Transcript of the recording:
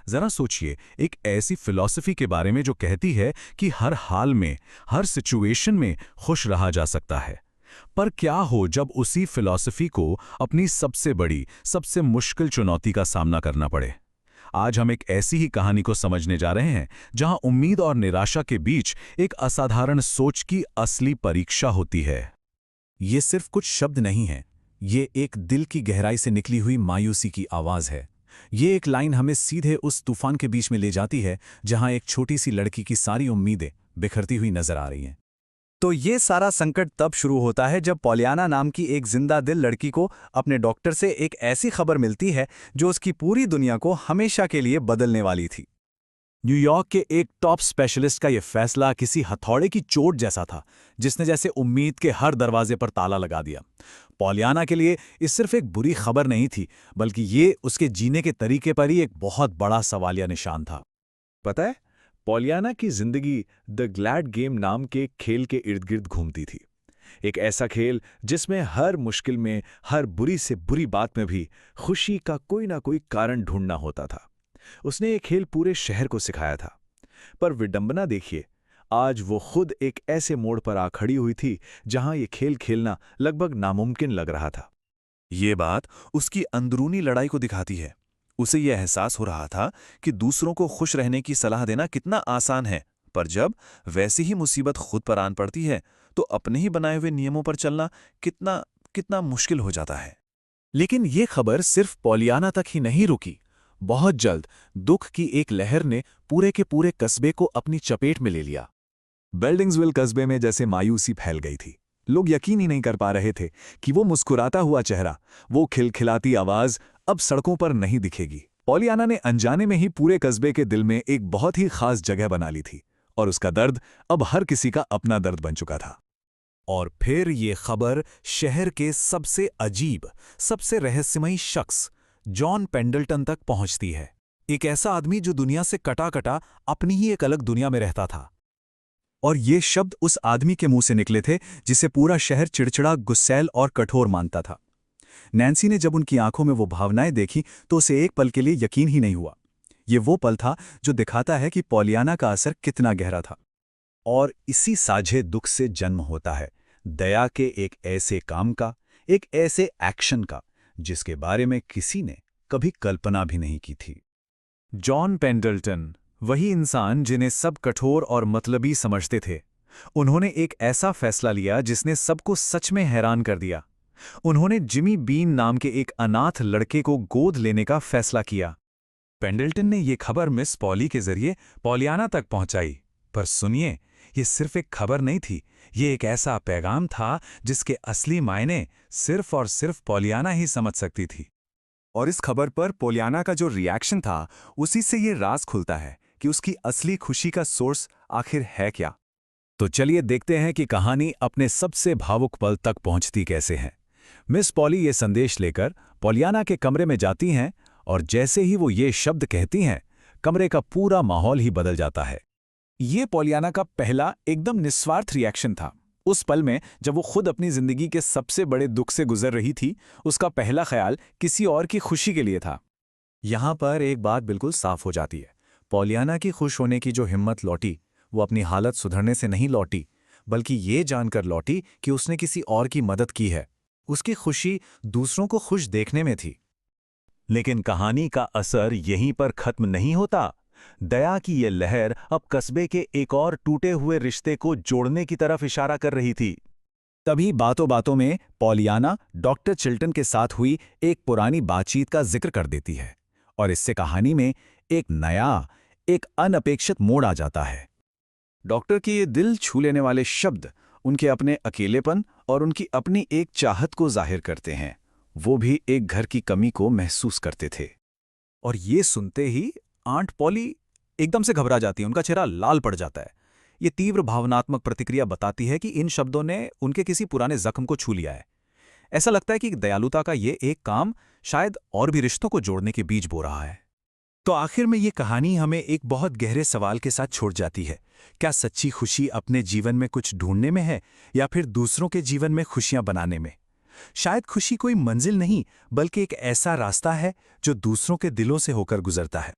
जरा सोचिए, एक ऐसी फिलॉसफी के बारे में जो कहती है कि हर हाल में, हर सिचुएशन में खुश रहा जा सकता है। पर क्या हो जब उसी फिलॉसफी को अपनी सबसे बड़ी, सबसे मुश्किल चुनौती का सामना करना पड़े? आज हम एक ऐसी ही कहानी को समझने जा रहे हैं जहां उम्मीद और निराशा के बीच एक असाधारण सोच की असली परीक्षा होती है। ये सिर्फ कुछ शब्द नहीं हैं, ये एक दिल की गहराई से निकली हुई मायूसी की आवाज़ है। ये एक लाइन हमें सीधे उस तूफान के बीच में ले जाती है जहां एक छोटी सी लड़की की सारी उम्मीदें बिखरती हुई नजर आ रही हैं। तो ये सारा संकट तब शुरू होता है जब पॉलियाना नाम की एक जिंदा दिल लड़की को अपने डॉक्टर से एक ऐसी खबर मिलती है जो उसकी पूरी दुनिया को हमेशा के लिए बदलने वाली थी। न्यूयॉर्क के एक टॉप स्पेशलिस्ट का यह फैसला किसी हथौड़े की चोट जैसा था, जिसने जैसे उम्मीद के हर दरवाजे पर ताला लगा दिया। पॉलियाना के लिए ये सिर्फ एक बुरी खबर नहीं थी, बल्कि ये उसके जीने के तरीके पर ही एक बहुत बड़ा सवालिया निशान था। पता है, पॉलियाना की जिंदगी द ग्लैड गेम नाम के खेल के इर्द गिर्द घूमती थी। एक ऐसा खेल जिसमें हर मुश्किल में, हर बुरी से बुरी बात में भी खुशी का कोई ना कोई कारण ढूंढना होता था। उसने ये खेल पूरे शहर को सिखाया था। पर विडंबना देखिए, आज वो खुद एक ऐसे मोड़ पर आ खड़ी हुई थी जहां ये खेल खेलना लगभग नामुमकिन लग रहा था। ये बात उसकी अंदरूनी लड़ाई को दिखाती है। उसे यह एहसास हो रहा था कि दूसरों को खुश रहने की सलाह देना कितना आसान है, पर जब वैसी ही मुसीबत खुद पर आन पड़ती है तो अपने ही बनाए हुए नियमों पर चलना कितना कितना मुश्किल हो जाता है। लेकिन ये खबर सिर्फ पॉलियाना तक ही नहीं रुकी। बहुत जल्द दुख की एक लहर ने पूरे के पूरे कस्बे को अपनी चपेट में ले लिया। बेल्डिंग्सविल कस्बे में जैसे मायूसी फैल गई थी। लोग यकीन ही नहीं कर पा रहे थे कि वो मुस्कुराता हुआ चेहरा, वो खिलखिलाती आवाज अब सड़कों पर नहीं दिखेगी। पॉलियाना ने अनजाने में ही पूरे कस्बे के दिल में एक बहुत ही खास जगह बना ली थी, और उसका दर्द अब हर किसी का अपना दर्द बन चुका था। और फिर ये खबर शहर के सबसे अजीब, सबसे रहस्यमयी शख्स जॉन पेंडल्टन तक पहुंचती है। एक ऐसा आदमी जो दुनिया से कटा-कटा अपनी ही एक अलग दुनिया में रहता था। और ये शब्द उस आदमी के मुंह से निकले थे जिसे पूरा शहर चिड़चिड़ा, गुस्सैल और कठोर मानता था। नैन्सी ने जब उनकी आंखों में वो भावनाएं देखी तो उसे एक पल के लिए यकीन ही नहीं हुआ। ये वो पल था जो दिखाता है कि पॉलियाना का असर कितना गहरा था। और इसी साझे दुख से जन्म होता है दया के एक ऐसे काम का, एक ऐसे एक्शन का जिसके बारे में किसी ने कभी कल्पना भी नहीं की थी। जॉन पेंडल्टन, वही इंसान जिन्हें सब कठोर और मतलबी समझते थे, उन्होंने एक ऐसा फैसला लिया जिसने सबको सच में हैरान कर दिया। उन्होंने जिमी बीन नाम के एक अनाथ लड़के को गोद लेने का फैसला किया। पेंडल्टन ने यह खबर मिस पॉली के जरिए पॉलियाना तक पहुंचाई। पर सुनिए, ये सिर्फ एक खबर नहीं थी, ये एक ऐसा पैगाम था जिसके असली मायने सिर्फ और सिर्फ पॉलियाना ही समझ सकती थी। और इस खबर पर पॉलियाना का जो रिएक्शन था, उसी से ये राज खुलता है कि उसकी असली खुशी का सोर्स आखिर है क्या। तो चलिए देखते हैं कि कहानी अपने सबसे भावुक पल तक पहुंचती कैसे है। मिस पॉली ये संदेश लेकर पॉलियाना के कमरे में जाती हैं, और जैसे ही वो ये शब्द कहती हैं, कमरे का पूरा माहौल ही बदल जाता है। ये पॉलियाना का पहला एकदम निस्वार्थ रिएक्शन था। उस पल में जब वो खुद अपनी जिंदगी के सबसे बड़े दुख से गुजर रही थी, उसका पहला ख्याल किसी और की खुशी के लिए था। यहां पर एक बात बिल्कुल साफ हो जाती है। पॉलियाना की खुश होने की जो हिम्मत लौटी, वो अपनी हालत सुधरने से नहीं लौटी, बल्कि ये जानकर लौटी कि उसने किसी और की मदद की है। उसकी खुशी दूसरों को खुश देखने में थी। लेकिन कहानी का असर यहीं पर खत्म नहीं होता। दया की ये लहर अब कस्बे के एक और टूटे हुए रिश्ते को जोड़ने की तरफ इशारा कर रही थी। तभी बातों बातों में पॉलियाना डॉक्टर चिल्टन के साथ हुई एक पुरानी बातचीत का जिक्र कर देती है, और इससे कहानी में एक नया, एक अनपेक्षित मोड़ आ जाता है। डॉक्टर के ये दिल छू लेने वाले शब्द उनके अपने अकेलेपन और उनकी अपनी एक चाहत को जाहिर करते हैं। वो भी एक घर की कमी को महसूस करते थे। और ये सुनते ही आंट पॉली एकदम से घबरा जाती है, उनका चेहरा लाल पड़ जाता है। ये तीव्र भावनात्मक प्रतिक्रिया बताती है कि इन शब्दों ने उनके किसी पुराने जख्म को छू लिया है। ऐसा लगता है कि दयालुता का ये एक काम शायद और भी रिश्तों को जोड़ने के बीज बो रहा है। तो आखिर में ये कहानी हमें एक बहुत गहरे सवाल के साथ छोड़ जाती है। क्या सच्ची खुशी अपने जीवन में कुछ ढूंढने में है, या फिर दूसरों के जीवन में खुशियां बनाने में? शायद खुशी कोई मंजिल नहीं, बल्कि एक ऐसा रास्ता है जो दूसरों के दिलों से होकर गुजरता है।